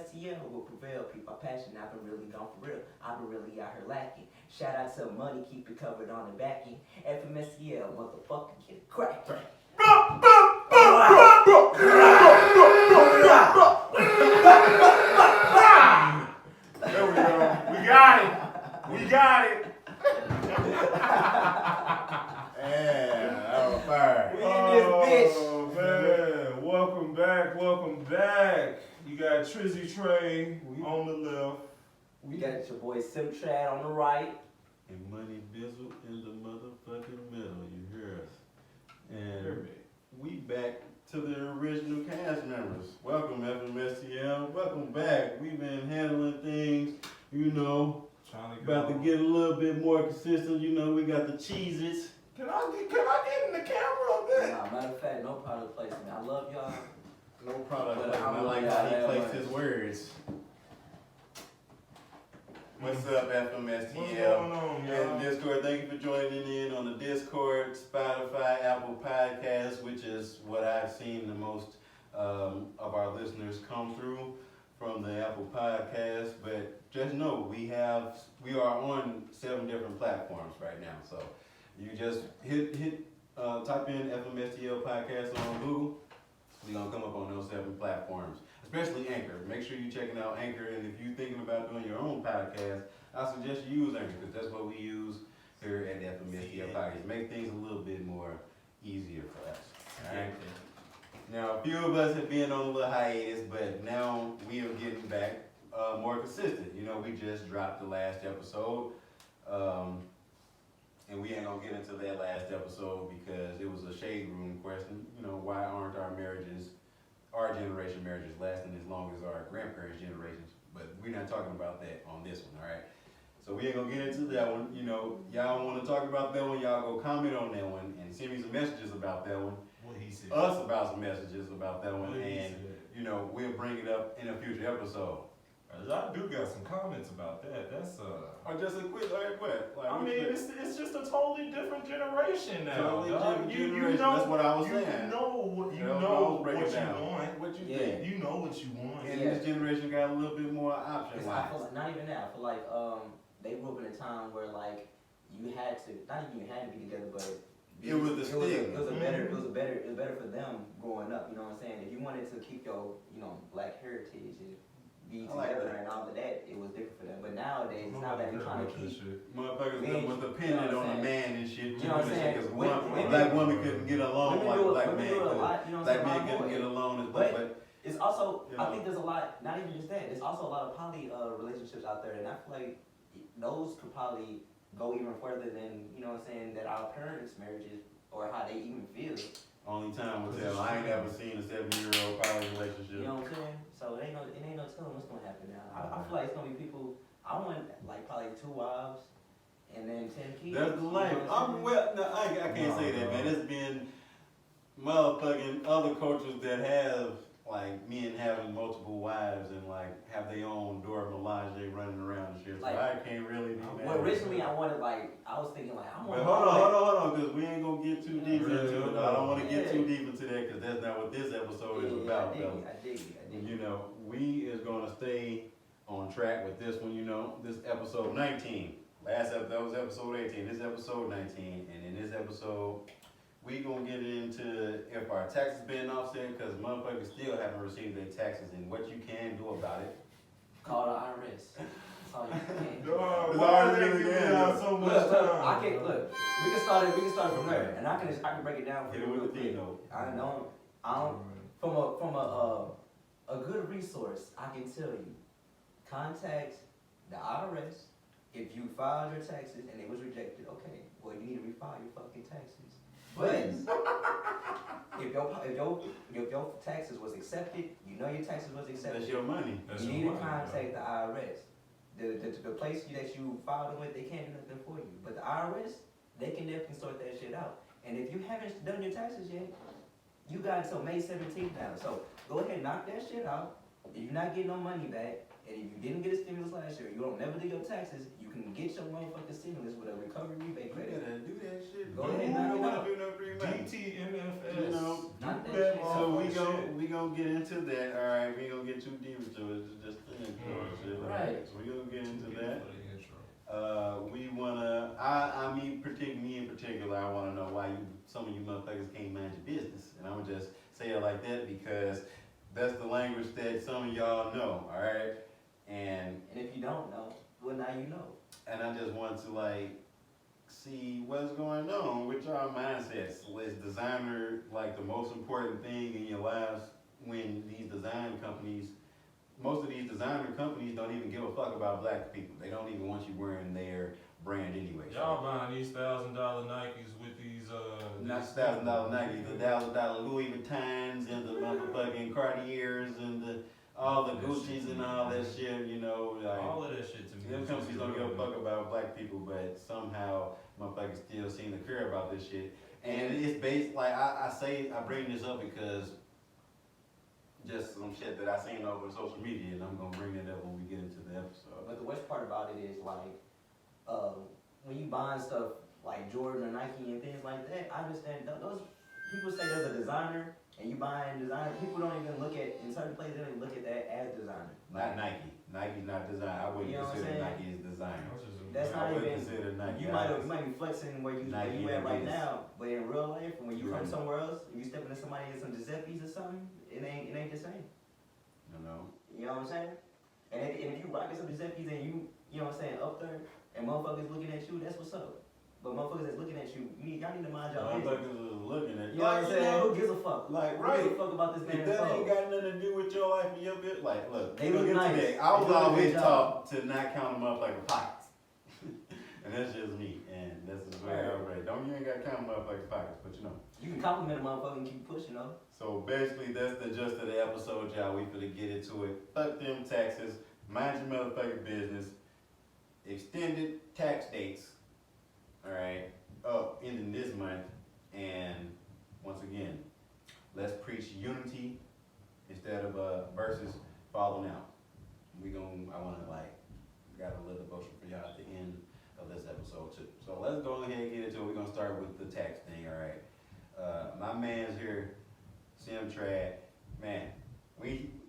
FMSTL will prevail. People are passionate. I've been really gone for real. I've been really out here lacking. Shout out to money, keep it covered on the backing. FMSTL, motherfucker, get it cracking. There we go. We got it. We got it. Yeah, that was fire. We in this bitch. Oh, man. Welcome back. Welcome back. You got Trizzy Trey on the left. We got your boy Sim Trad on the right. And Money Bizzle in the motherfucking middle. You hear us? And we back to the original cast members. Welcome, FMSTL. Welcome back. We've been handling things, about to get a little bit more consistent. We got the Cheez-Its. Can I get in the camera a bit? Nah, matter of fact, no product placement. I love y'all. No product But placement. I like how he placed his words. What's up, FMSTL? What's going on, y'all? And Discord, thank you for joining in on the Discord, Spotify, Apple Podcasts, which is what I've seen the most of our listeners come through from the Apple Podcast. But just know we are on 7 different platforms right now. So you just type in FMSTL Podcast on Google. We're gonna come up on those 7 platforms. Especially Anchor. Make sure you're checking out Anchor, and if you're thinking about doing your own podcast, I suggest you use Anchor, because that's what we use here at the FMStL Podcast. Make things a little bit more easier for us. Alright? Now, a few of us have been on a little hiatus, but now we are getting back more consistent. We just dropped the last episode, and we ain't gonna get into that last episode because it was a shade room question. Why aren't our generation marriages lasting as long as our grandparents' generations? But we're not talking about that on this one, all right? So we ain't gonna get into that one. Y'all want to talk about that one, y'all go comment on that one and send me some messages about that one. What he said. Us about some messages about that one, What he and said. we'll bring it up in a future episode. I do got some comments about that. That's Or just a quick, what? I mean, it's just a totally different generation now. Totally dog. different generation. That's what I was saying. You know what you want. What you think? You know what you want. And this generation got a little bit more options. I feel like, not even that. I feel like they grew up in a time where you had to, not even you had to be together, but it was the stigma. It was better for them growing up. You know what I'm saying? If you wanted to keep your black heritage and be together and all of that, it was different for them. But nowadays, it's not that we're trying to keep motherfuckers was dependent on a man and shit. You know what I'm saying? Because black women couldn't get along like black men could. Black men couldn't get along as but it's also, I think there's a lot, not even just that, there's also a lot of poly relationships out there, and I feel like those could probably go even further than, that our parents' marriages, or how they even feel. Only time will tell. I ain't ever seen a 7-year-old poly relationship. You know what I'm saying? So it ain't no telling what's gonna happen now. I feel like it's gonna be people, I want probably 2 wives, and then 10 kids. That's the life. I can't say that, man. It's been motherfucking other cultures that have men having multiple wives and have their own Dora Milaje running around and shit. So I can't really do that. Well, originally I wanted I was thinking I want. But hold on, because we ain't gonna get too deep into it. I don't want to get too deep into that because that's not what this episode is about, fellas. I dig it. We is gonna stay on track with this one. This episode 19. Last episode that was episode 18. This episode 19, and in this episode, we gonna get into if our taxes been offset, because motherfuckers still haven't received their taxes, and what you can do about it. Call the IRS. That's all you can. Why are they giving out so much time? We can start it from there, and I can break it down for Hit it you. with the Dino. I don't. From a good resource, I can tell you, contact the IRS. If you filed your taxes and it was rejected, okay, well you need to refile your fucking taxes. But if your taxes was accepted, your taxes was accepted. That's your money. You need to contact the IRS. The place that you filed with, they can't do nothing for you. But the IRS, they can definitely sort that shit out. And if you haven't done your taxes yet, you got until May 17th now. So go ahead and knock that shit out. If you're not getting no money back, And if you didn't get a stimulus last year, you don't never do your taxes, you can get your motherfucking stimulus with a recovery rebate We credit. gotta do that shit. Go ahead, We knock don't it wanna out. do no free money. DTMFS. You know, Knock that that shit So motherfucker we gonna get into that. All right, we ain't gonna get too deep into it. It's just the intro and shit. Right. So we gonna get into shit. that. For the intro. We wanna. Me in particular. I wanna know why some of you motherfuckers can't mind your business, and I'm gonna just say it like that because that's the language that some of y'all know. All right, and And if you don't know, well now you know. I just want to like see what's going on with y'all mindsets. Is designer like the most important thing in your lives when these design companies, most of these designer companies don't even give a fuck about black people. They don't even want you wearing their brand anyway. Y'all buying these $1,000 Nikes with these Not $1,000 Nikes, the $1,000 Louis Vuittons and the motherfucking Cartiers and all the Gucci's and all that shit, you know, like. all of that shit to me. Them is companies just don't give a irrelevant. fuck about black people, but somehow motherfuckers still seem to care about this shit. And it's based, like, I bring this up because just some shit that I seen over social media, and I'm gonna bring that up when we get into the episode. But the worst part about it is like, when you buying stuff like Jordan or Nike and things like that, I understand those people say there's a designer and you buying designer. People don't even look at, in certain places they don't even look at that as designer. Not Nike. Nike's not design. I wouldn't You know what I'm consider saying? Nike as design. That's I not wouldn't even. consider Nike. You might be flexing where you Nike at right is- now, but in real life, when you come Right. somewhere else, if you step into somebody in some Giuseppe's or something, it ain't the same. You know. You know what I'm saying? And if you rocking some Giuseppe's and you know what I'm saying, up there, and motherfuckers looking at you, that's what's up. But motherfuckers that's looking at you, y'all need to mind y'all business. Motherfuckers is looking at You know what I'm saying? Who gives a fuck? Like, Who right. gives a fuck about this If man? that ain't got nothing to do with your life and your business, like, look, They we look gonna get to nice. that. I was They do a good always job. taught to not count them up like a pockets. And that's just me, and that's just where I was raised. You ain't gotta count them up like a pockets, but you know. You can compliment a motherfucker and keep pushing though. So basically, that's the gist of the episode, y'all. We finna get into it. Fuck them taxes. Mind your motherfucking business. Extended tax dates. Alright. Up ending this month. And once again, let's preach unity instead of versus falling out. I wanna got a little devotion for y'all at the end of this episode too. So let's go ahead and get into it. We're gonna start with the tax thing, alright. My man's here, Sim Trad. Man,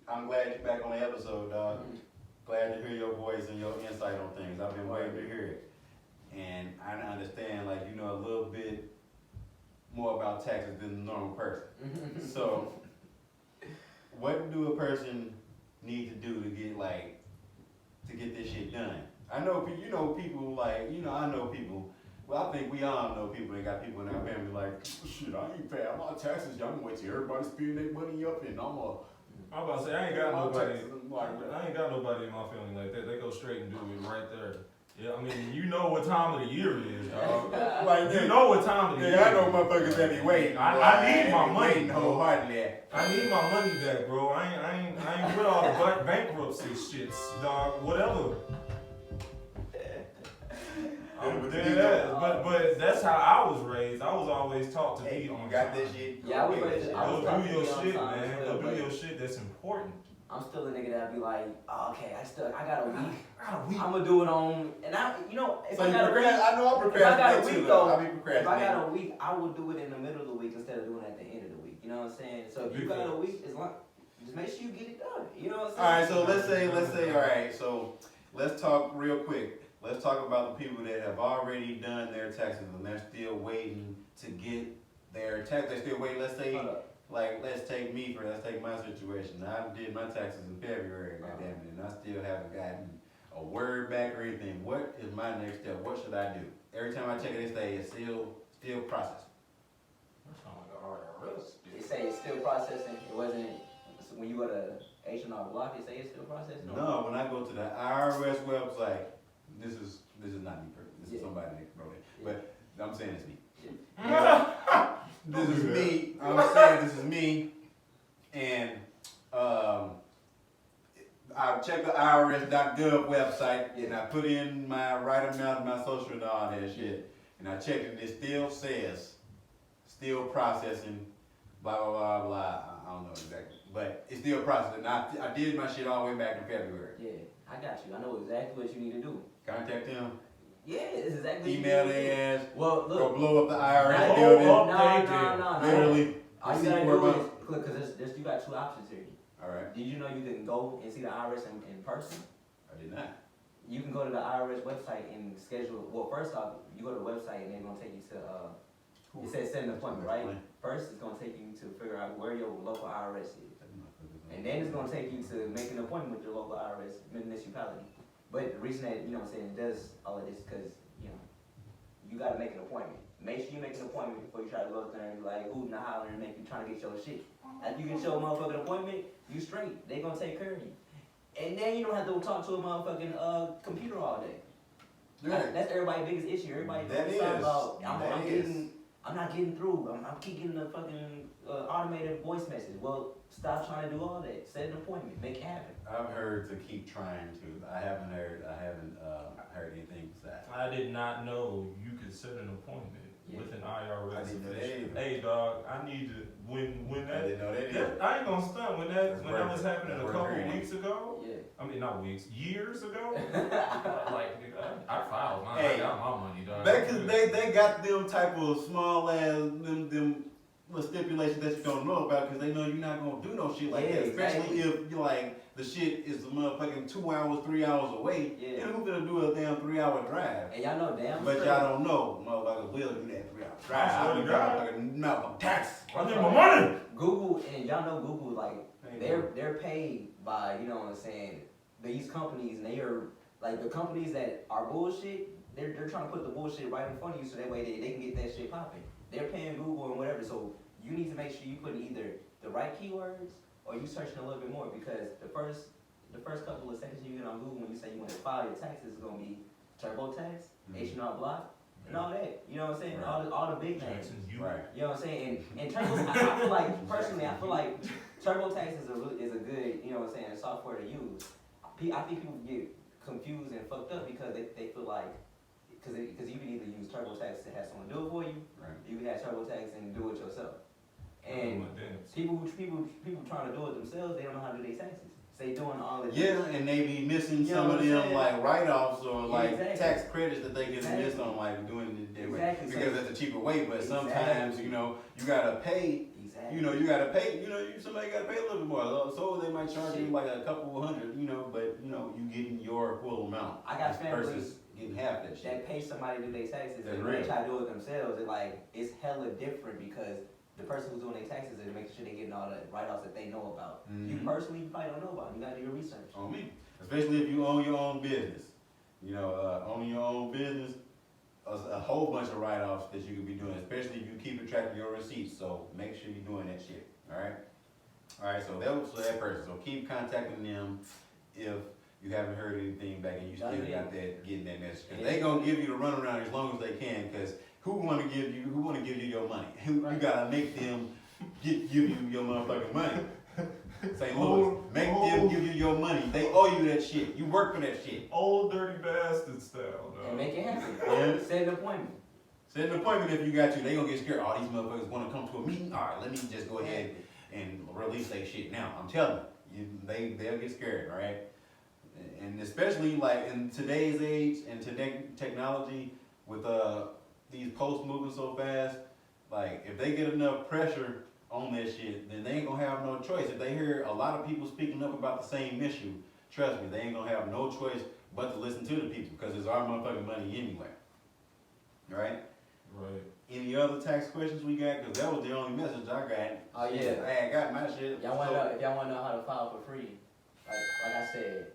I'm glad you're back on the episode, dog. Glad to hear your voice and your insight on things. I've been waiting to hear it. And I understand, like, you know a little bit more about taxes than the normal person. So, what do a person need to do to get this shit done? I know people like, I know people. Well, I think we all know people that got people in our family like, shit, I ain't paying my taxes. Y'all gonna wait till everybody spend their money up, and I'm about to say, I ain't got nobody. Like, I ain't got nobody in my family like that. They go straight and do it right there. Yeah, I mean, you know what time of the year it is, dog. like You know what time of the year. I know motherfuckers that be waiting. I need my money, waiting wholeheartedly. I need my money back, bro. I ain't with all the bankruptcy shits, dog. Whatever. I'm dead ass. But that's how I was raised. I was always taught to be on got time. this shit. Yeah, I was raised- I was Go taught do to your be on shit, time man. as Go well, do but- your shit. That's important. I'm still a nigga that be like, oh, okay, I got a week. I got a week. I'm gonna do it on, and if So I you got a week, I know I if I got a procrastinate week too, though, I be if I procrastinating. got a week, I would do it in the middle of the week instead of doing it at the end of the week. You know what I'm saying? So if you got a week, just make sure you get it done. You know what I'm saying? Alright, so let's say, alright, so let's talk real quick. Let's talk about the people that have already done their taxes and they're still waiting to get their tax. They're still waiting, let's say, Hold up. like, let's take my situation. I did my taxes in February, goddammit, and I still haven't gotten a word back or anything. What is my next step? What should I do? Every time I check it, they say it's still processing. That sounds like a IRS. They say it's still processing. It wasn't when you go to H&R Block. They say it's still processing. No, when I go to the IRS website, this is not me, this is somebody that wrote it, but I'm saying it's me. This is me. I'm saying this is me, and I checked the IRS.gov website and I put in my right amount of my social and all that shit, and I checked it. It still says still processing, blah blah blah blah. I don't know exactly, but it's still processing. I did my shit all the way back in February. Yeah, I got you. I know exactly what you need to do. Contact them. Yeah, it's exactly Email what you need to do. their ass. Well, look. Or blow up the IRS Nah, building. No. Literally. All you receipt gotta for a do month. is click, because you got 2 options here. Alright. Did you know you can go and see the IRS in person? I did not. You can go to the IRS website and schedule, well, first off, you go to the website and they're gonna take you to, it says set an appointment, right? First, it's gonna take you to figure out where your local IRS is. And then it's gonna take you to make an appointment with your local IRS municipality. But the reason that, you know what I'm saying, it does all of this, cause, you know, you gotta make an appointment. Make sure you make an appointment before you try to go up there and be like hooting and hollering and make you trying to get your shit. After you get your motherfucking appointment, you straight. They gonna take care of you. And then you don't have to talk to a motherfucking computer all day. Right. That's everybody's biggest issue. Everybody That talking is. about That is. I'm not getting through. I'm keep getting the fucking automated voice message. Well, stop trying to do all that. Set an appointment. Make it happen. I've heard to keep trying to. I haven't heard anything besides. I did not know you could set an appointment with an IRS I didn't know that official. either. Hey dog, I need to when I that. didn't know that either. I ain't gonna stunt when that was happening a That's couple worth weeks ago. Yeah. I mean, not weeks, years ago. Like, I filed mine. Hey, I got my money, dog. They got them type of small ass them little stipulations that you don't know about because they know you're not gonna do no shit like Yeah, that. Especially exactly. if you like the shit is a motherfucking 2 hours, 3 hours away. Yeah. And who's gonna do a damn 3-hour drive? And y'all know damn But straight. y'all don't know, motherfuckers will do that 3 hour drive. I swear to be God. motherfucking Malcolm tax. I need my money. Google, and y'all know Google, like, they're paid by, you know what I'm saying, these companies, and they are, like, the companies that are bullshit, they're trying to put the bullshit right in front of you so that way they can get that shit popping. They're paying Google and whatever, so you need to make sure you put in either the right keywords or you searching a little bit more, because the first couple of seconds you get on Google when you say you want to file your taxes is going to be TurboTax, H&R Block, and all that. You know what I'm saying? Right. All the big names. Jackson, you Right. You know what I'm saying? And Turbo, I feel like, personally, I feel like TurboTax is a good, you know what I'm saying, software to use. I think people get confused and fucked up because they feel like, because you can either use TurboTax to have someone do it for you, Right. you can have TurboTax and do it yourself. And my dance. people trying to do it themselves, they don't know how to do their taxes. So they doing all of this. Yeah, and they be missing You know some what of I'm them saying? like write-offs or Yeah, like exactly. tax credits that they get missed Exactly. on like doing it their way. Exactly. Because that's a cheaper way, but sometimes, Exactly. you know, you gotta pay, Exactly. you gotta pay, somebody gotta pay a little bit more. So they might charge you like a couple hundred, but you getting your full amount. I got families Versus getting half that shit. that pay somebody to do their taxes, That's and when they real. try to do it themselves, it's hella different because the person who's doing their taxes is making sure they're getting all the write-offs that they know about. You Mhm. personally, you probably don't know about. You gotta do your research. On me. Especially if you own your own business. Owning your own business, a whole bunch of write-offs that you could be doing, especially if you keep track of your receipts. So make sure you're doing that shit. Alright, so that was for that person. So keep contacting them if you haven't heard anything back and you still got that getting that message. Cause they gonna give you the runaround as long as they can, cause who wanna give you your money? You gotta make them give you your motherfucking money. St. Louis, make them give you your money. They owe you that shit. You work for that shit. Old dirty bastard style, And dog. make it happen. Yeah. Set an appointment. Set an appointment if you got to. They gonna get scared. All these motherfuckers wanna come to a meeting. All right, let me just go ahead and release that shit now. I'm telling you, they'll get scared. All right, and especially like in today's age and today technology with these posts moving so fast. Like if they get enough pressure on that shit, then they ain't gonna have no choice. If they hear a lot of people speaking up about the same issue, trust me, they ain't gonna have no choice but to listen to the people because it's our motherfucking money anyway. Right? Right. Any other tax questions we got? Because that was the only message I got. Oh, yeah. I ain't got my shit. If y'all wanna know how to file for free, like I said,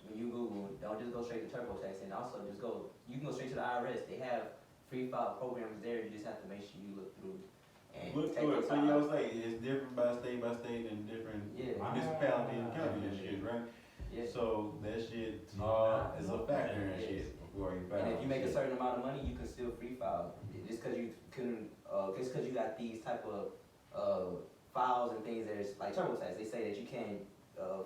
when you Google, don't just go straight to TurboTax, and also you can go straight to the IRS. They have free file programs there. You just have to make sure you look through and Look take through your it. So time. y'all say it's different by state and different municipality and county and shit, right? Yeah. So that shit is a factor in shit before you file. And if you make a certain amount of money, you can still free file. Just because you couldn't, just because you got these type of files and things that is like TurboTax, they say that you can't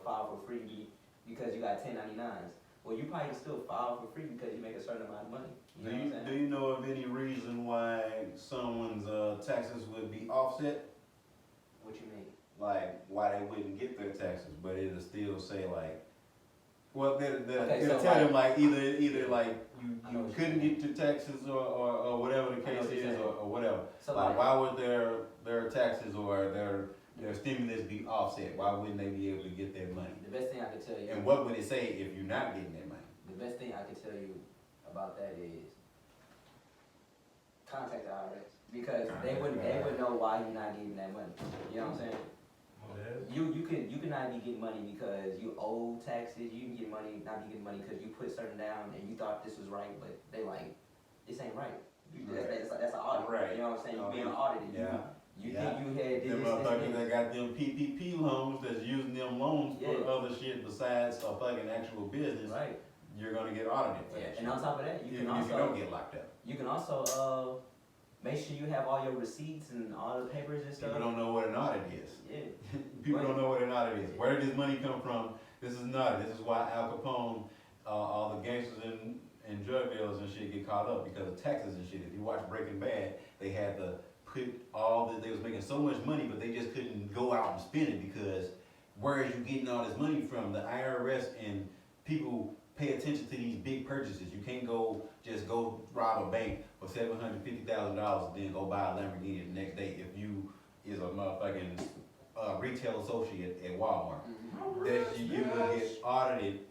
file for free because you got 1099s. Well, you probably can still file for free because you make a certain amount of money. You know what I'm saying? Do you know of any reason why someone's taxes would be offset? What you mean? like why they wouldn't get their taxes, but it'll still say like, well, Okay, it'll so tell like- them like either like I know you what couldn't you're get your taxes or whatever the I know case what you're is saying. or whatever. So Like like, why would their taxes or their stimulus be offset? Why wouldn't they be able to get their money? the best thing I can tell you. And what would it say if you're not getting that money? The best thing I can tell you about that is contact the IRS because they wouldn't know why you're not getting that money. You know what I'm saying? You can not be getting money because you owe taxes. You can get money not be getting money because you put certain down and you thought this was right, but they like this ain't right. That's an audit. Right. You know what I'm saying? You being audited. Yeah. You think you had did Them this, motherfuckers that got them PPP loans that's using them loans for Yeah. other shit besides a fucking actual business. right? You're gonna get audited for Yeah. that And on shit. top of that, you Even can if you don't also get locked up. make sure you have all your receipts and all the papers and stuff. People don't know what an audit is. Yeah. People don't know what an audit is. Where did this money come from? This is an audit. This is why Al Capone, all the gangsters and drug dealers and shit get caught up because of taxes and shit. If you watch Breaking Bad, they had to put they was making so much money, but they just couldn't go out and spend it because where is you getting all this money from? The IRS and people pay attention to these big purchases. You can't just go rob a bank for $750,000 and then go buy a Lamborghini the next day if you is a motherfucking retail associate at Walmart. That you will get audited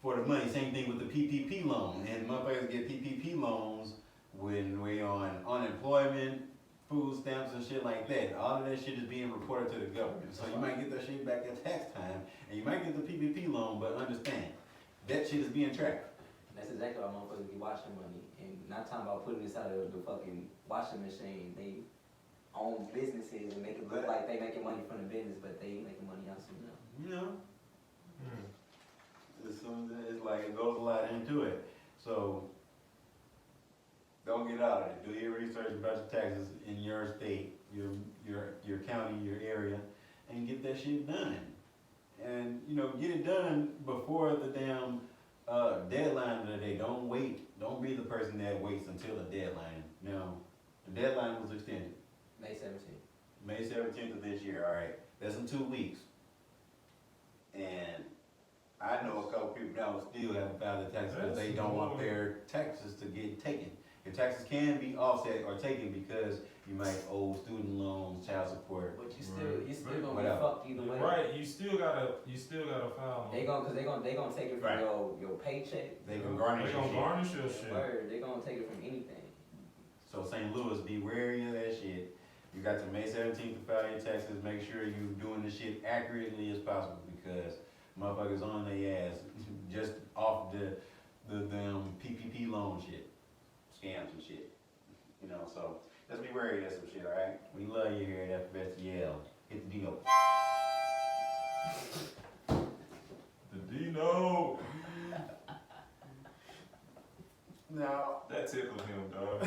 for the money. Same thing with the PPP loan. And motherfuckers get PPP loans when we on unemployment, food stamps and shit like that. All of that shit is being reported to the government. So you might get that shit back at tax time and you might get the PPP loan, but understand, that shit is being tracked. That's exactly why motherfuckers be washing money and not talking about putting this out of the fucking washing machine. They own businesses and make it look like they making money from the business, but they ain't making money out something else. You know? It's like it goes a lot into it. So don't get out of it. Do your research about your taxes in your state, your county, your area, and get that shit done. And get it done before the damn deadline of the day. Don't wait. Don't be the person that waits until the deadline. Now, the deadline was extended. May 17th. May 17th of this year. All right, that's in 2 weeks. And I know a couple people that still haven't filed their taxes because they don't want their taxes to get taken. Your taxes can be offset or taken because you might owe student loans, child support. But you still gonna Whatever. be fucked either way. Right, you still gotta file. They gonna take it from Right. your paycheck. They can garnish your shit. garnish your shit. Word, they gonna take it from anything. So St. Louis, be wary of that shit. You got to May 17th to file your taxes. Make sure you doing this shit accurately as possible because motherfuckers on their ass just off the PPP loan shit, scams and shit. So let's be wary of that some shit, alright? We love you here at FMStL. Hit the deal. The Dino. No. That tickled him, dog.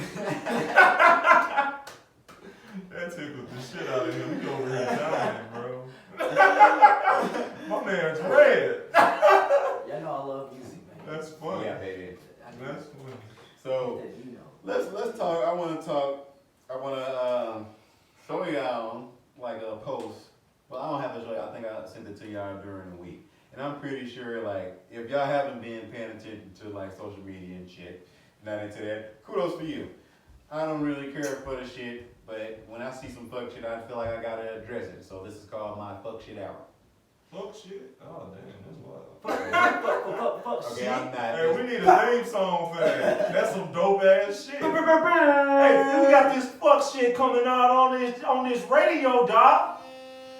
That tickled the shit out of him. He over here dying, bro. My man's red. Y'all know I love music, man. That's funny. Yeah, baby. That's funny. So let's talk. I want to show y'all like a post. Well, I don't have to show y'all. I think I sent it to y'all during the week. And I'm pretty sure, like, if y'all haven't been paying attention to, like, social media and shit, not into that, kudos for you. I don't really care for the shit, but when I see some fuck shit, I feel like I gotta address it. So this is called my fuck shit hour. Fuck shit? Oh, damn, that's wild. Fuck Okay, shit. I'm not. Hey, we need a theme song for that. That's some dope ass shit. Hey, we got this fuck shit coming out on this radio, doc.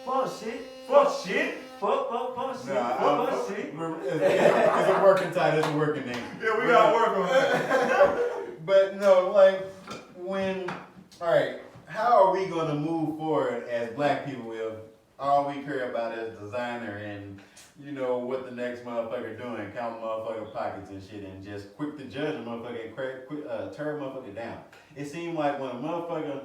Fuck shit. Fuck shit. Fuck shit. Nah, Fuck shit. It's a working title, it's a working name. Yeah, we gotta work on that. But no, like, alright, how are we gonna move forward as black people if all we care about is designer and, what the next motherfucker doing, count motherfucker pockets and shit, and just quick to judge a motherfucker and tear a motherfucker down. It seems like when a motherfucker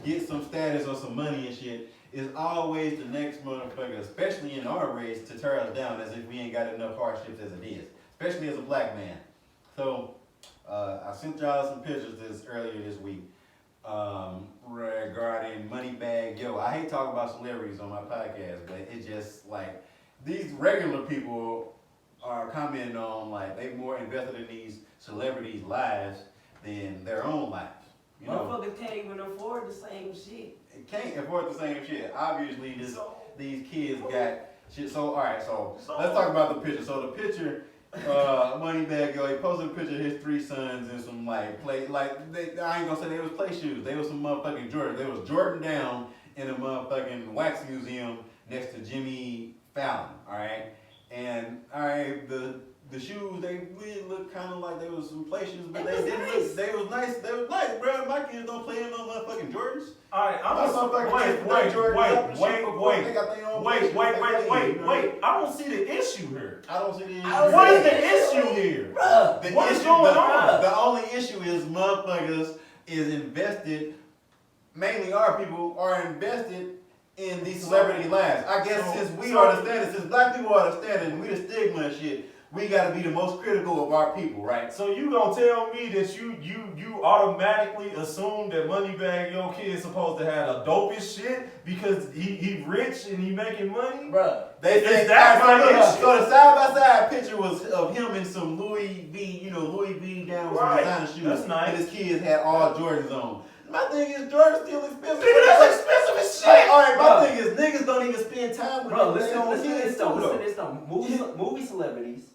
gets some status or some money and shit, it's always the next motherfucker, especially in our race, to tear us down as if we ain't got enough hardships as it is, especially as a black man. So, I sent y'all some pictures earlier this week. regarding Moneybag Yo. I hate talking about celebrities on my podcast, but it's just like these regular people are commenting on like they more invested in these celebrities' lives than their own lives. You know, Motherfuckers can't even afford the same shit. can't afford the same shit. Obviously, these kids got shit. So all right, so let's talk about the picture. So the picture. Moneybag Yo, he posted a picture of his 3 sons in some like play, like I ain't gonna say they was play shoes. They was some motherfucking Jordan. They was Jordan down in a motherfucking wax museum next to Jimmy Fallon. All right, and all right, the shoes they really look kind of like they was some play shoes, but they didn't look. They was nice. They was nice, bro. My kids don't play in no motherfucking Jordans. All right, I'm just wait. I don't see the issue here. I don't see the issue. What is the issue here? What is going on? The only issue is motherfuckers is invested. Mainly our people are invested in these celebrity lives. I guess since we are the standard, since black people are the standard, and we the stigma and shit. We gotta be the most critical of our people, right? So you gonna tell me that you automatically assume that Moneybag Yo kid supposed to have the dopest shit because he rich and he making money? Bruh. They Is that my issue? So the side by side picture was of him in some Louis V down with some designer shoes. That's nice. And his kids had all Jordans on. My thing is Jordan's still expensive. Nigga, that's expensive as shit. All right, my thing is niggas don't even spend time with Bro, them. listen to this movie celebrities.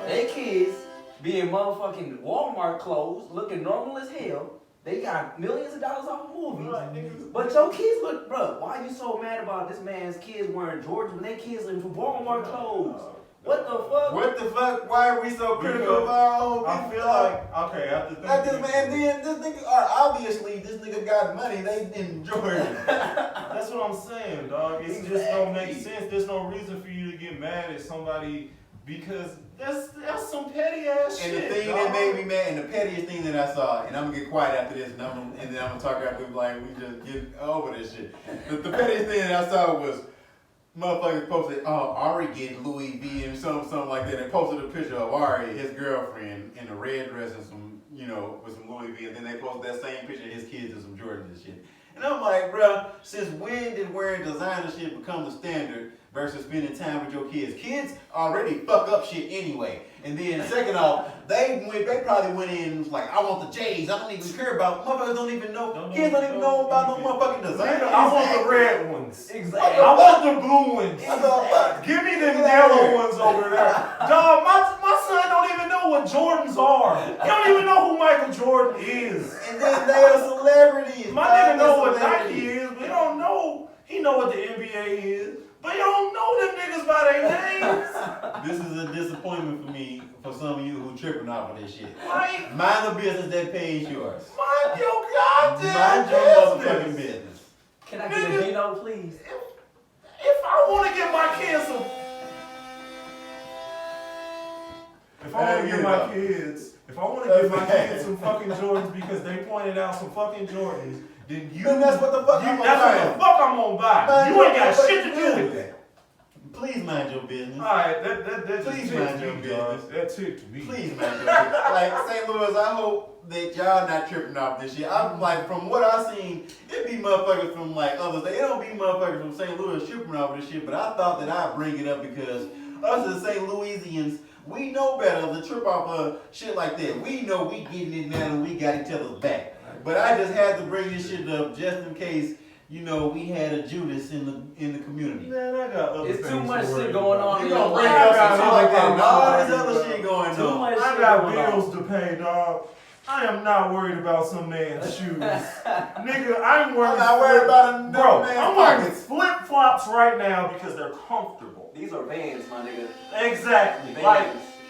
They kids be in motherfucking Walmart clothes, looking normal as hell. They got millions of dollars off of movies. Right, but your kids look, bro, why are you so mad about this man's kids wearing Jordans when their kids in Walmart clothes? What the fuck? What the fuck? Why are we so critical of our own people? I feel like, okay, after Like this man, then this nigga, obviously this nigga got money, they in Jordan. that's what I'm saying, dog. It just don't make sense. There's no reason for you to get mad at somebody because that's some petty ass shit. And the thing that made me mad, and the pettiest thing that I saw, and I'm gonna get quiet after this, and then I'm gonna talk after like we just get over this shit. The pettiest thing that I saw was motherfuckers posted, Ari get Louis V and something like that, and posted a picture of Ari, his girlfriend, in a red dress and some, with some Louis V, and then they posted that same picture of his kids in some Jordans and shit. And I'm like, bruh, since when did wearing designer shit become the standard versus spending time with your kids? Kids already fuck up shit anyway. And then second off, they probably went in and was like, I want the J's. I don't even care about, motherfuckers don't even know, kids don't even know about no motherfucking designer. I want the red ones. Exactly. I want the blue ones. Exactly. Give me them yellow ones over there. Dog, my son don't even know what Jordans are. He don't even know who Michael Jordan is. And then they are celebrities. My nigga know what Nike is, but he don't know. He know what the NBA is, but he don't know them niggas by their names. This is a disappointment for me, for some of you who tripping off of this shit. Like, Mind the business that pays yours. mind your goddamn Mind your motherfucking business. Can I get a Gino, please? If I want to give my kids some, if I want to give my kids some fucking Jordans because they pointed out some fucking Jordans, then that's what the fuck I'm gonna buy. You ain't got shit to do with that. Please mind your business. All right, that Please just mind ticked your me, business. dog. That ticked me. Please mind your business. Like St. Louis, I hope that y'all not tripping off this shit. I'm like, from what I seen, it be motherfuckers from like others. It don't be motherfuckers from St. Louis tripping off this shit. But I thought that I'd bring it up because us as St. Louisians, we know better to trip off of shit like that. We know we getting it now and we got each other's back. But I just had to bring this shit up just in case, we had a Judas in the community. Man, I got other It's things too much to worry shit going about. on. You gonna bring up some shit like that and all this other shit going Too on. much I shit got going on. bills to pay, dog. I am not worried about some man's shoes. Nigga, I'm wearing I'm not worried about a Bro, man's I'm wearing pockets. flip-flops right now because they're comfortable. These are Vans, my nigga. Exactly. Vans. Like,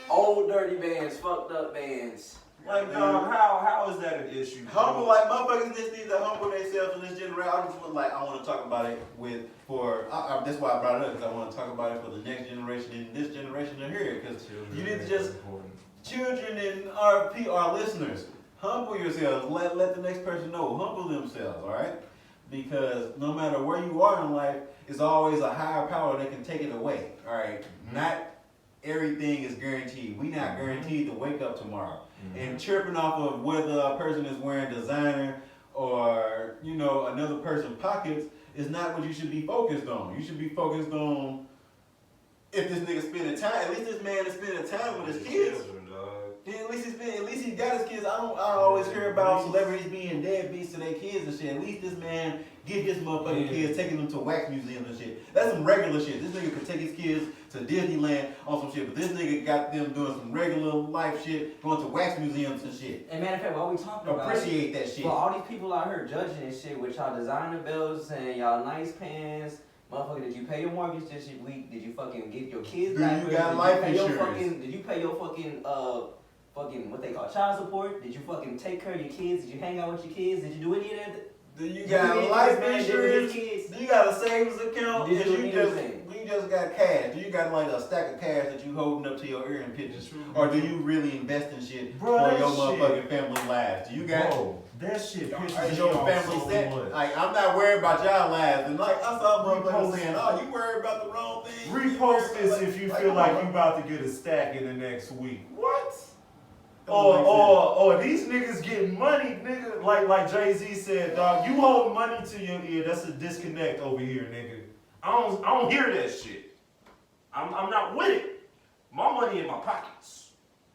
Old dirty Vans, fucked up Vans. dog, how is that an issue? Humble, like motherfuckers just need to humble themselves in this generation. I just want to talk about it that's why I brought it up, because I want to talk about it for the next generation and this generation to hear it. Because you need to just, children and our listeners, humble yourselves. Let the next person know. Humble themselves, all right? Because no matter where you are in life, it's always a higher power that can take it away, all right? Not everything is guaranteed. We not guaranteed to wake up tomorrow. And tripping off of whether a person is wearing designer or, you know, another person's pockets is not what you should be focused on. You should be focused on if this nigga spending time, at least this man is spending time with his kids. Yeah, at least he got his kids. I always hear about celebrities being deadbeats to their kids and shit. At least this man get his motherfucking kids, taking them to wax museums and shit. That's some regular shit. This nigga could take his kids to Disneyland on some shit, but this nigga got them doing some regular life shit, going to wax museums and shit. And matter of fact, while we talking about Appreciate that shit. For all these people out here judging and shit with y'all designer belts and y'all nice pants, motherfucker, did you pay your mortgage this week? Did you fucking get your kids back? You got life insurance? Did you pay your fucking what they call child support? Did you fucking take care of your kids? Did you hang out with your kids? Did you do any of that? Do you got life insurance? Do you got a savings account? Did you just got cash? Do you got like a stack of cash that you holding up to your earring pictures? Or do you really invest in shit for your motherfucking family lives? Do you got that shit is your family set? Like, I'm not worried about y'all lives. And like I saw motherfuckers saying, oh, you worried about the wrong thing. Repost this if you feel like you about to get a stack in the next week. What? Or these niggas getting money, nigga. Like Jay-Z said, dog, you hold money to your ear, that's a disconnect over here, nigga. I don't hear that shit. I'm not with it. My money in my pockets.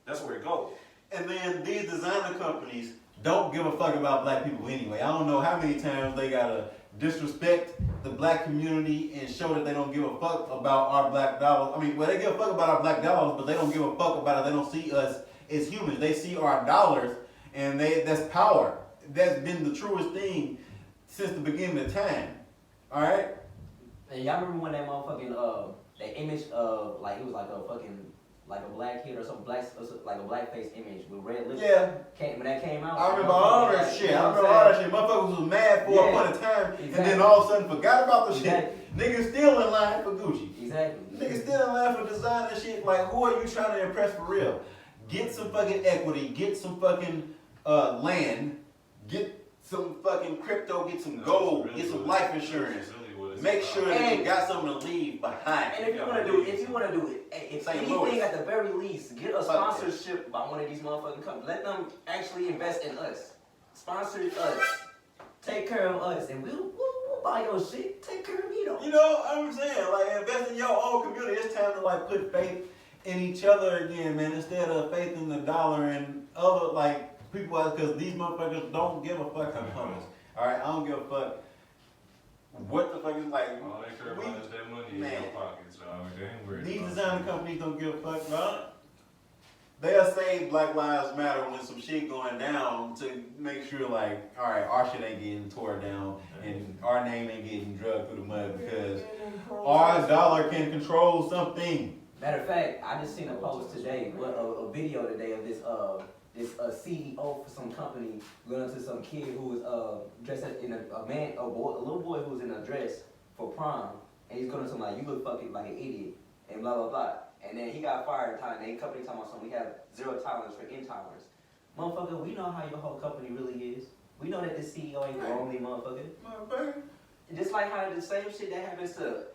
That's where it goes. And then these designer companies don't give a fuck about black people anyway. I don't know how many times they gotta disrespect the black community and show that they don't give a fuck about our black dollars. I mean, well, they give a fuck about our black dollars, but they don't give a fuck about it. They don't see us as humans. They see our dollars, and that's power. That's been the truest thing since the beginning of time. All right. And y'all remember when that motherfucking that image of like it was like a fucking like a black kid or some like a blackface image with red lips. Yeah. When that came out. I remember all that shit. I remember all that shit. Motherfuckers was mad for a point of time, and then all of a sudden forgot about the shit. Niggas still in line for Gucci. Exactly. Niggas still in line for designer shit. Like, who are you trying to impress for real? Get some fucking equity, get some fucking land, get some fucking crypto, get some gold, get some life insurance. Make sure that you got something to leave behind. And if you want to do it, if anything at the very least, get a sponsorship by one of these motherfucking companies. Let them actually invest in us. Sponsor us. Take care of us, and we'll buy your shit. Take care of me though. You know, I'm saying, like, invest in your own community. It's time to like put faith in each other again, man, instead of faith in the dollar and other like people, because these motherfuckers don't give a fuck about us. All right, I don't give a fuck. What the fuck is like? All they care about is that money in your pockets, dog. They ain't worried. These designer companies don't give a fuck, man. They'll say Black Lives Matter when some shit going down to make sure, like, all right, our shit ain't getting tore down and our name ain't getting drugged through the mud because our dollar can control something. Matter of fact, I just seen a post today, a video today of this CEO for some company going to some kid who was dressed in a little boy who was in a dress for prom, and he's going to something like, you look fucking like an idiot, and blah blah blah. And then he got fired. And the company talking about something, we have zero tolerance for intolerance. Motherfucker, we know how your whole company really is. We know that this CEO ain't the only motherfucker. Just like how the same shit that happens to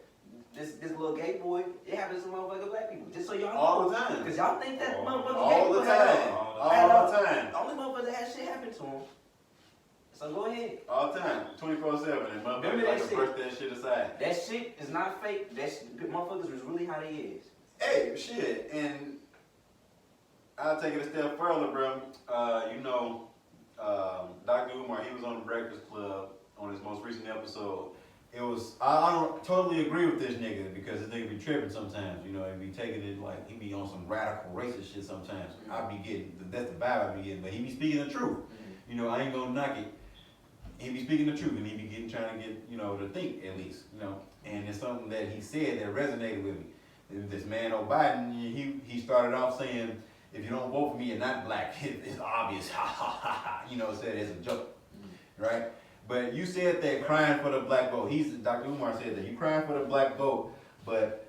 this little gay boy, it happens to motherfucking black people. Just so y'all know. All the time. Because y'all think that motherfucking all the time. All the time. The only motherfucker that has shit happen to him. So go ahead. All the time. 24/7. And motherfuckers like to brush that shit aside. That shit is not fake. Motherfuckers is really how they is. Hey, shit. And I'll take it a step further, bro. Dr. Umar, he was on the Breakfast Club on his most recent episode. It was, I don't totally agree with this nigga because this nigga be tripping sometimes, you know, he be taking it like, he be on some radical racist shit sometimes. I be getting, that's the vibe I be getting, but he be speaking the truth. You know, I ain't gonna knock it. He be speaking the truth and he be trying to get, you know, to think at least, you know. And it's something that he said that resonated with me. This man, Biden, he started off saying, if you don't vote for me, you're not black. It's obvious, ha ha ha ha. You know, said as a joke, right? But you said that crying for the black vote. Dr. Umar said that you crying for the black vote, but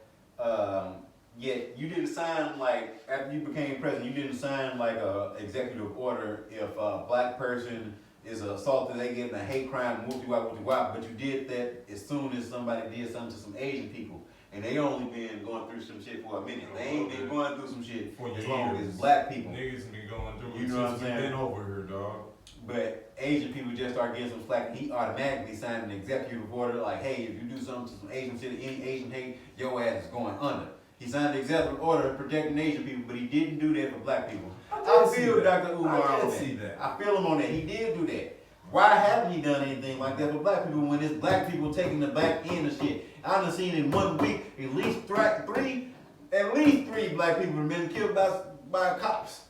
yet you didn't sign like after you became president. You didn't sign like a executive order if a black person is assaulted, they get in a hate crime, whoop you out. But you did that as soon as somebody did something to some Asian people, and they only been going through some shit for a minute. They ain't been going through some shit for as long as black people. Niggas been going through it since we been over here, dog. But Asian people just start getting some slack, and he automatically signed an executive order like, hey, if you do something to some Asian city, any Asian hate, your ass is going under. He signed the executive order protecting Asian people, but he didn't do that for black people. I feel Dr. Umar on that. I feel him on that. He did do that. Why haven't he done anything like that for black people when it's black people taking the back end of shit? I done seen in 1 week at least three black people have been killed by cops.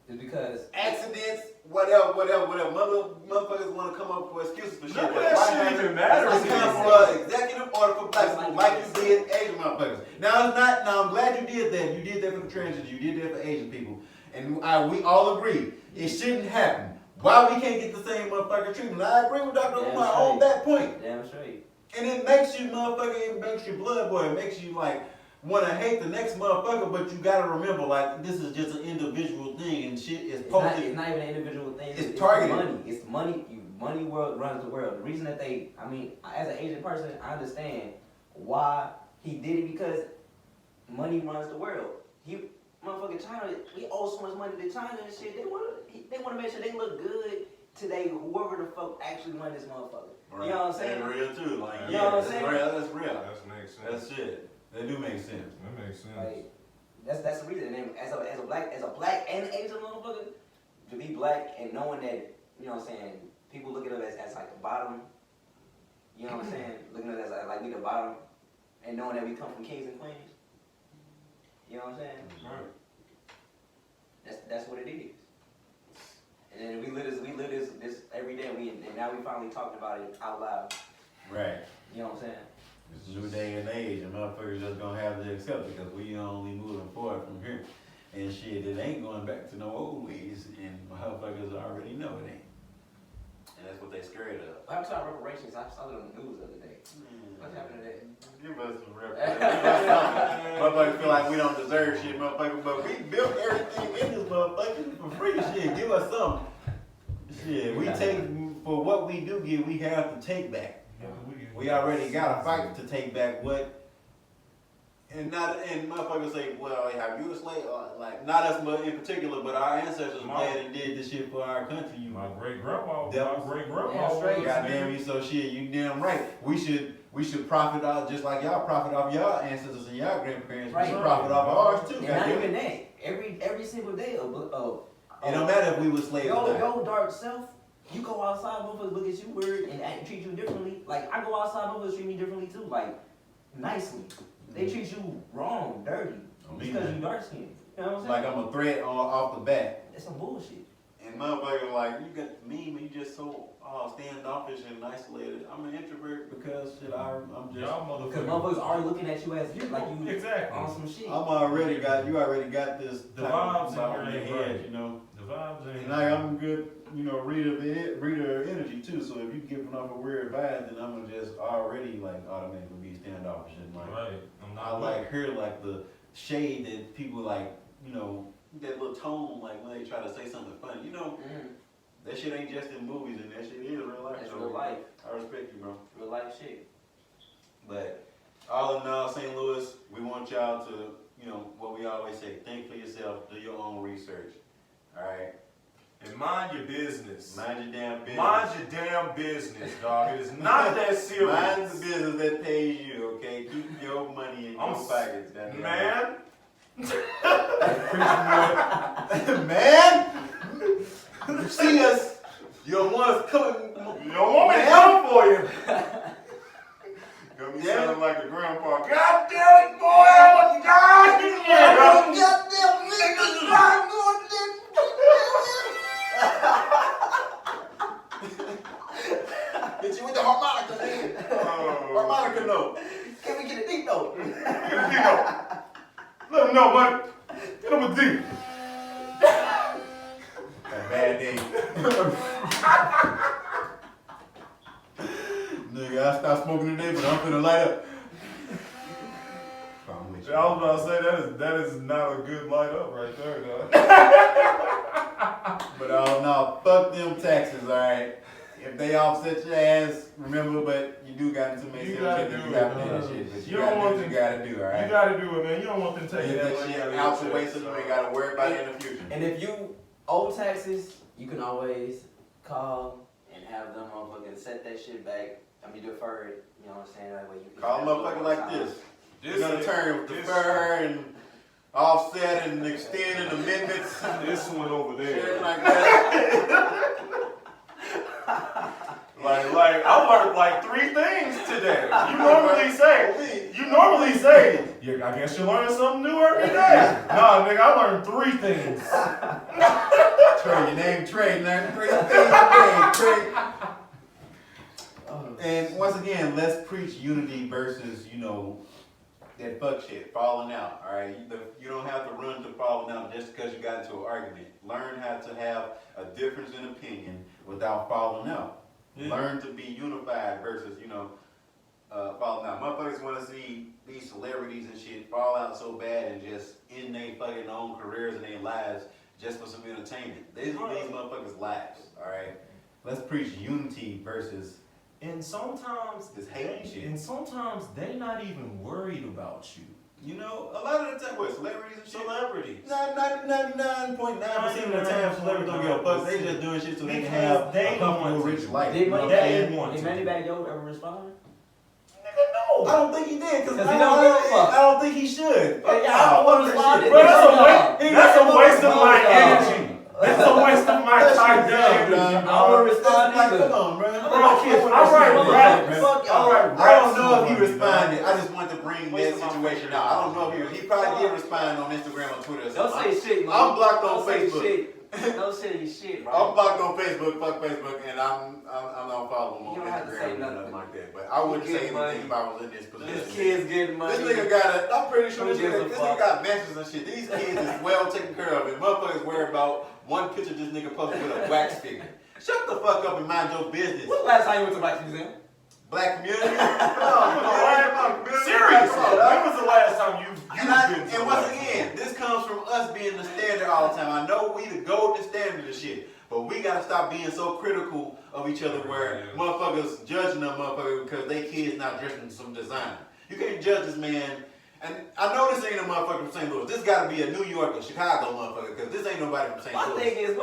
It's because Accidents, whatever. Motherfuckers want to come up for excuses for shit. None of that shit even matters. It's come for executive order for black people, like you did Asian motherfuckers. Now it's not. Now I'm glad you did that. You did that for the transgender. You did that for Asian people, and we all agree it shouldn't happen. Why we can't get the same motherfucking treatment? I agree with Dr. Umar on that point. Damn straight. And it makes you motherfucker. It makes your blood boil. It makes you like want to hate the next motherfucker, but you gotta remember, like, this is just an individual thing, and shit is posted. It's not even an individual thing. It's targeted. Money. It's money. Money world runs the world. The reason that as an Asian person, I understand why he did it, because money runs the world. Motherfucking China, we owe so much money to China and shit. They wanna make sure they look good today, whoever the fuck actually run this motherfucker. Right. You know what I'm saying? That's real too. Like, you know what I'm saying? That's real. That makes sense. That's shit. That do make sense. That makes sense. Like, that's the reason. And then as a black and Asian motherfucker, to be black and knowing that, you know what I'm saying, people look at us as like the bottom, you know what I'm saying, looking at us as like we the bottom, and knowing that we come from kings and queens, you know what I'm saying? Right. That's what it is. And then we live this every day, and now we finally talked about it out loud. Right. You know what I'm saying? It's a new day and age, and motherfuckers just gonna have to accept it, because we only moving forward from here. And shit, it ain't going back to no old ways, and motherfuckers already know it ain't. And that's what they scared of. What happened to our reparations? I saw it on the news the other day. What happened to that? Give us some reparations. Give us something. Motherfuckers feel like we don't deserve shit, motherfucker, but we built everything in this motherfucker for free. Shit, give us something. Shit, we take, for what we do get, we have to take back. We already got a fight to take back what, and motherfuckers say, well, have you a slave? Like, not us in particular, but our ancestors bled and did this shit for our country. My great grandma. Goddamn you, so shit, you damn right. We should profit off, just like y'all profit off y'all ancestors and y'all grandparents. Right. We should profit off ours too. And not even that. Every single day it don't matter if we were slaves or not. Yo, dark self. You go outside, motherfuckers look at you weird and treat you differently. Like, I go outside, motherfuckers treat me differently too. Like, nicely. They treat you wrong, dirty. Because you dark skinned. You know what I'm saying? Like I'm a threat off the bat. That's some bullshit. And motherfuckers like, you got me, but you just so standoffish and isolated. I'm an introvert because shit, I'm just. Y'all Because motherfuckers already looking at you as like you exactly on some shit. You already got this. The vibes in about your head, head, you know. The vibes ain't. And I'm good, reader of energy too. So if you giving off a weird vibe, then I'm gonna just already like automatically be standoffish and like. Right. I like her like the shade that people like, that little tone like when they try to say something funny, That shit ain't just in movies, and that shit is real life. That's real life. I respect you, bro. Real life shit. But all in all, St. Louis, we want y'all to, what we always say, think for yourself, do your own research. All right? And mind your business. Mind your damn business. Mind your damn business, dog. It is not that serious. Mind the business that pays you, okay? Keep your money in your pockets. Man. Man! You see us, you don't want us coming. You don't want me to come for you. Gonna be sounding like a grandpa. God damn it, boy! God damn it! Goddamn niggas! Hit you with the harmonica, man. Harmonica note. Can we get a deep note? Let him know, man. Get him a D. A bad day. Nigga, I stopped smoking today, but I'm finna light up. I was about to say that is not a good light up right there, dog. But no, fuck them taxes, alright? If they offset your ass, remember, but you do got to make You some gotta shit that do you it, have to do dog. that shit. But You don't want you gotta do, alright? You gotta do it, man. You don't want them taking Get that that money shit out of out the your way checks, so you dog. ain't gotta worry about it in the future. And if you owe taxes, you can always call and have them motherfucking set that shit back. I mean, defer it. You know what I'm saying? That way you can Call a motherfucker like this. You're gonna turn defer and offset and extend and amendments. This one over there. Shit like that. Like I learned like 3 things today. You normally say, yeah, I guess you're learning something new every day. Nah, nigga, I learned 3 things. Trey, your name Trey, learn 3 things today, Trey. And once again, let's preach unity versus, that fuck shit, falling out, alright? You don't have to run to falling out just because you got into an argument. Learn how to have a difference in opinion without falling out. Yeah. Learn to be unified versus, falling out. Motherfuckers want to see these celebrities and shit fall out so bad and just in their fucking own careers and their lives just for some entertainment. These motherfuckers' lives, alright? Let's preach unity versus... And sometimes this hate shit. And sometimes they not even worried about you. A lot of the time, celebrities and shit? Celebrities. 99.9% of the time, celebrities don't give a fuck. They just doing shit so they can have a comfortable, rich life. Did Moneybagg Yo ever respond? Nigga, no. I don't think he did, because he don't give a fuck. I don't think he should. I don't want to respond. That's a waste of my energy. That's a waste of my time. I don't want to respond either. Come on, bro. I don't know if he responded. I just wanted to bring that situation out. I don't know if he probably did respond on Instagram or Twitter or something. Don't say shit, man. I'm blocked on Facebook. Don't say shit, bro. I'm blocked on Facebook, fuck Facebook, and I'm not following him on Instagram or nothing like that. But I wouldn't say anything if I was in this position. This kid's getting money. This nigga got I'm pretty sure this nigga got matches and shit. These kids is well taken care of, and motherfuckers worry about one picture this nigga posted with a wax figure. Shut the fuck up and mind your business. When's the last time you went to Black Museum? Black community? Seriously, when was the last time you've been to And once again, this comes from us being the standard all the time. I know we the golden standard of shit, but we gotta stop being so critical of each other where motherfuckers judging a motherfucker because they kids not dressing in some designer. You can't judge this man. And I know this ain't a motherfucker from St. Louis. This gotta be a New York or Chicago motherfucker, because this ain't nobody from St. Louis. My thing is,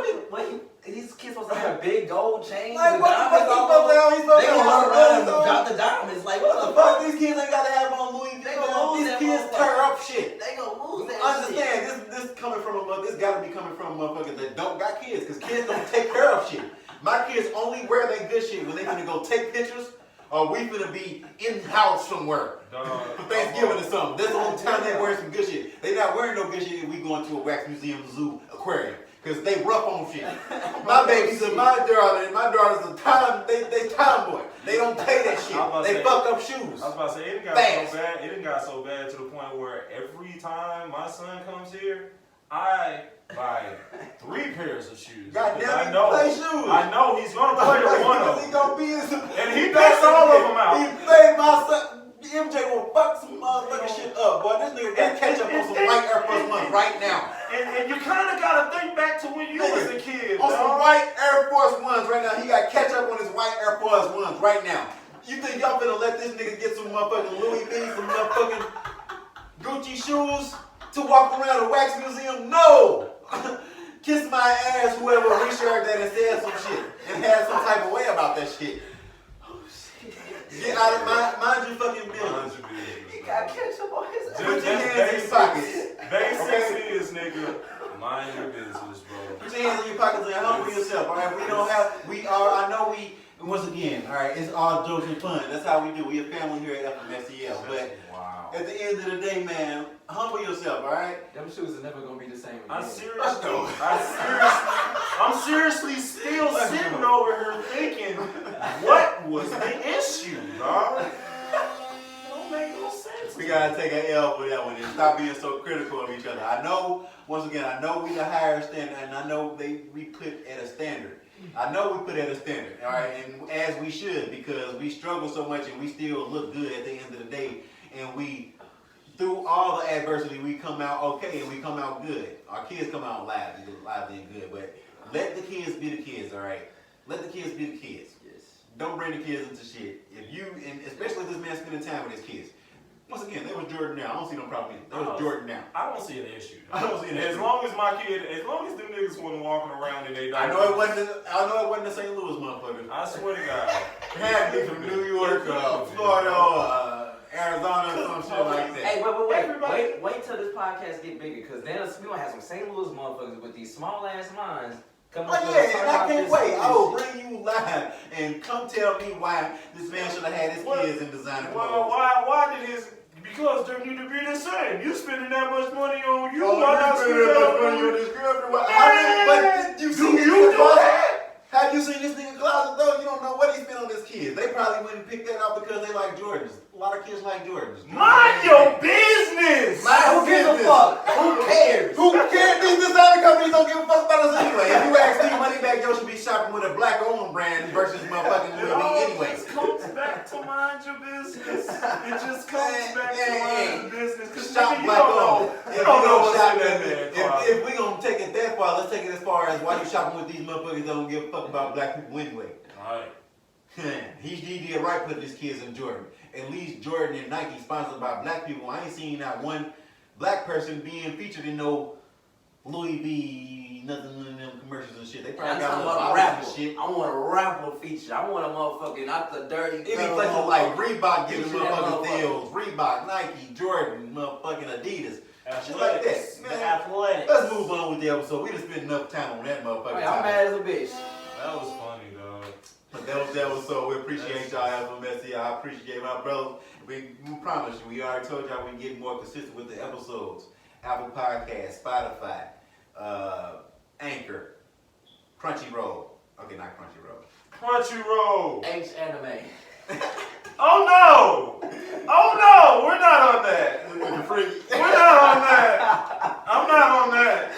these kids supposed to have a big gold chain? Like, what the fuck They gonna run around and drop the diamonds. Like, what the fuck? These kids ain't gotta have on Louis Vuitton. These kids tear up shit. They gonna lose that Understand, this coming from this gotta be coming from a motherfucker that don't got kids, because kids don't take care of shit. My kids only wear their good shit when they finna go take pictures, or we finna be in-house somewhere for Thanksgiving or something. That's the only time they wear some good shit. They not wearing no good shit if we going to a wax museum, zoo, aquarium. Cause they rough on shit. My babies and my daughter's a they tomboy. They don't pay that shit. They fuck up shoes. I was about to say, it didn't got so bad to the point where every time my son comes here, I buy 3 pairs of shoes. Goddamn, he play shoes. I know he's gonna play with one of them. He gonna be and he backs all of them out. He played my son. MJ will fuck some motherfucking shit up, boy. This nigga got catch up on some white Air Force Ones right now. And you kind of gotta think back to when you was a kid. On some white Air Force Ones right now. He got catch up on his white Air Force Ones right now. You think y'all finna let this nigga get some motherfucking Louis V, some motherfucking Gucci shoes to walk around the wax museum? No! Kiss my ass, whoever researched that and said some shit and had some type of way about that shit. Get out of mind your fucking business. He got ketchup on his ass. Put your hands in your pockets. Basics is, nigga, mind your business, bro. Put your hands in your pockets and humble yourself, alright? I know once again, alright, it's all jokes and fun. That's how we do. We a family here at FMStL. But at the end of the day, man, humble yourself, alright? Them shoes are never gonna be the same again. I'm seriously still sitting over here thinking, what was the issue, dog? It don't make no sense. We gotta take an L for that one and stop being so critical of each other. I know, once again, we the higher standard, and I know we put at a standard. I know we put at a standard, all right, and as we should, because we struggle so much and we still look good at the end of the day, and we, through all the adversity, we come out okay and we come out good. Our kids come out live and good, but let the kids be the kids, all right? Let the kids be the kids. Yes. Don't bring the kids into shit. And especially if this man's spending time with his kids, Once again, they was Jordan now. I don't see no problem either. They was Jordan now. I don't see an issue. I don't see an issue. As long as them niggas wasn't walking around in they I know it wasn't the St. Louis motherfuckers. I swear to God. It had to be from New York, Florida, Arizona, or some shit like that. Hey, Everybody- wait till this podcast get bigger, because then we gonna have some St. Louis motherfuckers with these small ass minds coming Oh up yeah, talking and I about can't this wait. and I will shit. bring you live and come tell me why this man should have had his kids in designer clothes. Why did his... Because they need to be the same. You spending that much money on you. Oh, why not you spend spending that that much money on money? this girlfriend? But you Do seen this you nigga do closet? that? Have you seen this nigga closet though? You don't know what he spent on his kids. They probably went and picked that up because they like Jordans. A lot of kids like Jordans. Mind your business. Who gives a fuck? Who cares? Who cares? These designer companies don't give a fuck about us anyway. If you ask Steve Moneyback, yo should be shopping with a black-owned brand versus motherfucking It Louis all V anyway. just comes back to mind your business. It just comes back to mind your business. Because Shop you black don't owned. know. If You don't know what's shop in that man closet. if we gonna take it that far, let's take it as far as why you shopping with these motherfuckers that don't give a fuck about black people anyway. Alright. He did right putting his kids in Jordan. At least Jordan and Nike sponsored by black people. I ain't seen not one black person being featured in no Louis V, nothing in them commercials and shit. They probably I'm got talking little about a bottles rapper. and shit. I want a rapper feature. I want a motherfucking, not the dirty. It be girl places like motherfucker. Reebok giving Feature that motherfucking motherfucker. deals, Reebok, Nike, Jordan, motherfucking Adidas. Shit like Athletics. that. The Man, athletics. let's move on with the episode. We done spent enough time on that motherfucking Hey, I'm topic. mad as a bitch. That was funny, dog. But that was so. We appreciate y'all, FMST. I appreciate my brothers. We promise you, we already told y'all we can get more consistent with the episodes. Apple Podcast, Spotify, Anchor, Crunchyroll. Okay, not Crunchyroll. Crunchyroll. H anime. Oh no! Oh no! We're not on that. With the free. We're not on that. I'm not on that.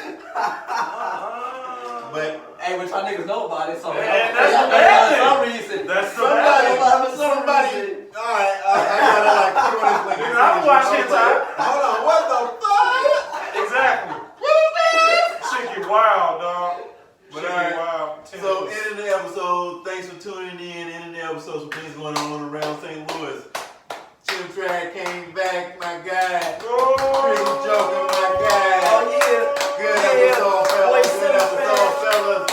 But Hey, but y'all niggas know about it, so Yeah, that's that's the bad thing. for some reason. That's the Somebody bad thing. about it for some somebody. reason. Alright, I gotta like click on this link. Nigga, I'm watching time. Hold on, what the fuck? Exactly. Shit get wild, dog. But Shit alright. get wild. So, ending the episode. Thanks for tuning in. Ending the episode. Some things going on around St. Louis. Chim Track came back, my guy. Crazy joking, my guy. Oh yeah. Good Yeah. episode, fellas. Wait, Good so episode, fellas.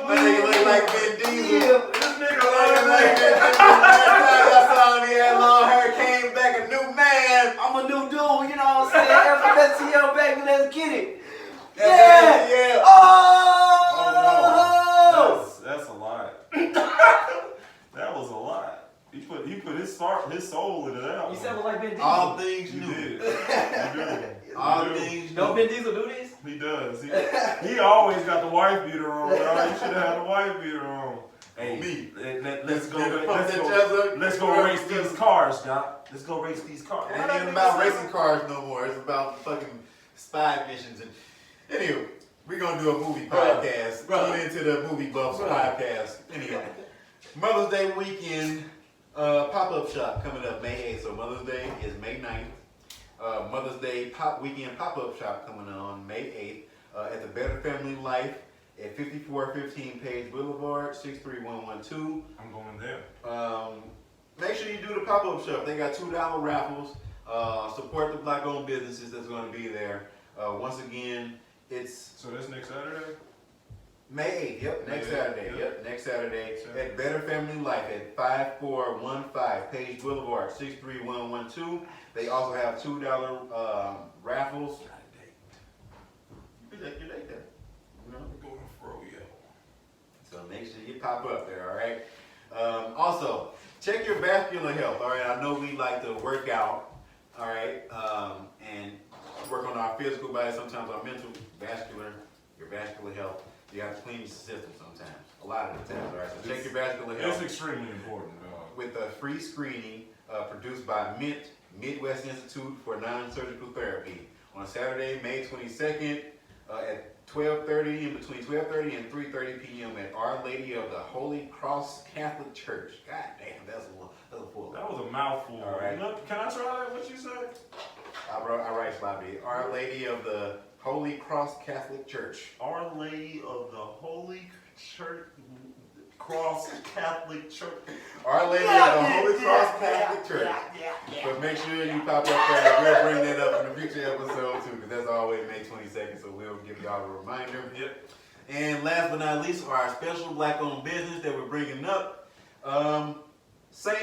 My nigga look like Vin Diesel. Yeah. This nigga Looking like like Vin Diesel. I saw him, he had long hair, came back a new man. I'm a new dude, you know what I'm saying? FMSTL, baby, let's get it. Yeah. Yeah. Yeah. Oh! That's a lot. That was a lot. He put his soul into that one. You sound like Vin Diesel. All things You new. did. You did. All You did. things Don't new. Vin Diesel do this? He does. He always got the wife beater on, dog. You should have had the wife beater on. Hey, Me. let's go. Nigga, Let's pump go. that jazz up. Let's go race these cars, doc. Let's go race these cars. It ain't about racing cars no more. It's about fucking spy missions. And anyway, we're gonna do a movie podcast. Tune into the Movie Buffs podcast. Anyway, Mother's Day weekend pop-up shop coming up May 8th. So Mother's Day is May 9th. Mother's Day weekend pop-up shop coming on May 8th at the Better Family Life at 5415 Page Boulevard, 63112. I'm going there. Make sure you do the pop-up shop. They got $2 raffles. Support the black-owned businesses that's going to be there. Once again, it's So that's next Saturday? May 8th. Yep, next May 8th, Saturday. Yep, next Saturday at Better Family Life at 5415 Page Boulevard, 63112. They also have $2 raffles. You like that? You know? Going froyo. So make sure you pop up there, all right? Also, check your vascular health, all right? I know we like to work out, all right, and work on our physical body, sometimes our mental, your vascular health. You have to clean your system sometimes, a lot of the times, all right? So check your vascular health. That's extremely important, dog. With a free screening produced by MINT, Midwest Institute for Non-Surgical Therapy, on Saturday, May 22nd at 12:30, in between 12:30 and 3:30 p.m. at Our Lady of the Holy Cross Catholic Church. God damn, that's a full. That was a mouthful. All right. Look, can I try that? What you said? I write Bobby. Our Lady of the Holy Cross Catholic Church. Our Lady of the Holy Church Cross Catholic Church. Our Lady of the Holy Cross Catholic Church. But make sure you pop up there. We'll bring that up in a future episode too, because that's always May 22nd, so we'll give y'all a reminder. Yep. And last but not least, our special black-owned business that we're bringing up, St.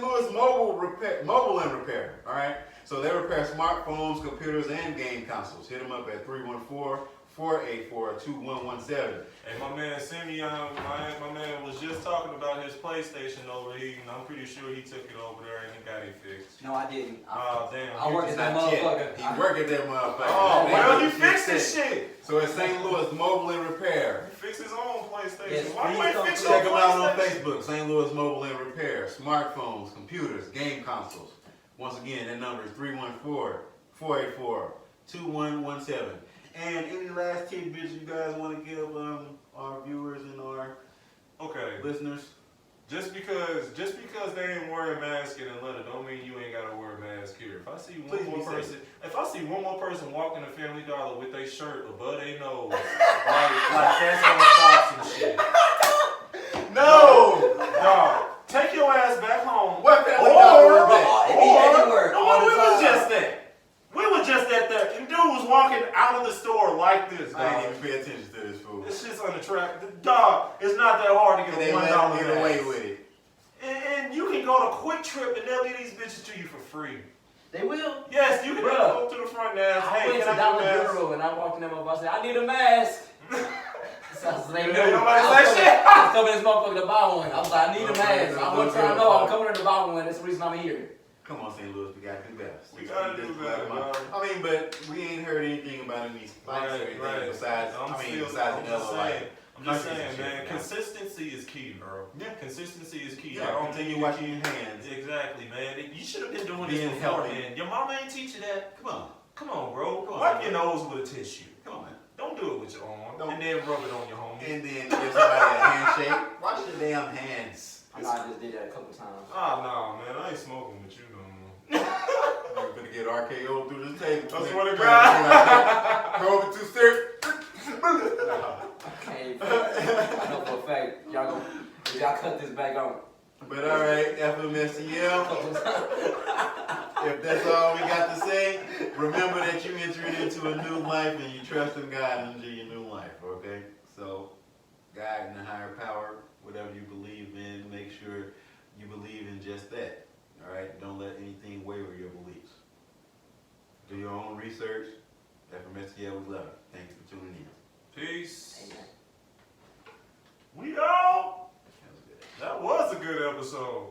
Louis Mobile and Repair. All right, so they repair smartphones, computers, and game consoles. Hit them up at 314-484-2117. And my man Simeon, my man was just talking about his PlayStation overheating. I'm pretty sure he took it over there and he got it fixed. No, I didn't. Oh, damn. I work at that motherfucker. He work at that motherfucker. Oh, well, he fixed his shit. So it's St. Louis Mobile and Repair. He fixed his own PlayStation. Yes, Why you ain't fix your Check them out on PlayStation? Facebook, St. Louis Mobile and Repair. Smartphones, computers, game consoles. Once again, that number is 314-484-2117. And any last tidbits you guys want to give our viewers and our listeners? Just because they ain't wearing masks in Atlanta, don't mean you ain't gotta wear a mask here. If I see one more person walking to Family Dollar with their shirt above their nose, like that's on socks and shit. No! Dog, take your ass back home. What Family Dollar was that? It be everywhere. No, we was just that. We were just at that. And dude was walking out of the store like this. I didn't even pay attention to this fool. This shit's unattractive. Dog, it's not that hard to get They a $1 let him get away mask. with it. And you can go to Quick Trip and they'll leave these bitches to you for free. They will. Yes, you can Bruh. go to the front and ask, I hey, went can to I get a Dollar mask? General and I walked in there and I said, I need a mask. So they knew. Ain't nobody I say was shit. coming this motherfucker to buy one. I was like, I need a mask. I want y'all to know I'm coming here to buy one. That's the reason I'm here. Come on, St. Louis, we gotta do better. We gotta do better, dog. I mean, but we ain't heard anything about any spikes or anything besides, I'm just another saying, countries and man, shit, consistency is key, bro. Yeah. Consistency is key. Yeah, continue washing your hands. Exactly, man. You should have been doing Being this before, healthy. man. Your mama ain't teach you that. Come on, bro. Come on, Wipe man. your nose with a tissue. Come on, man. Don't do it with your arm. Don't. And then rub it on your homie. And then give somebody a handshake. Wash your damn hands. I know I just did that a couple times. Oh, no, man. I ain't smoking with you no more. You're gonna get RKO through this table. I swear to God. Go over to sir. Okay, I know for a fact, y'all cut this back on. But all right, FMStL. If that's all we got to say, remember that you entered into a new life and you trust in God into your new life, okay? So, God and the higher power, whatever you believe in, make sure you believe in just that, all right? Don't let anything waver your beliefs. Do your own research. FMStL, we love it. Thanks for tuning in. Peace. Amen. We out. That was good. That was a good episode.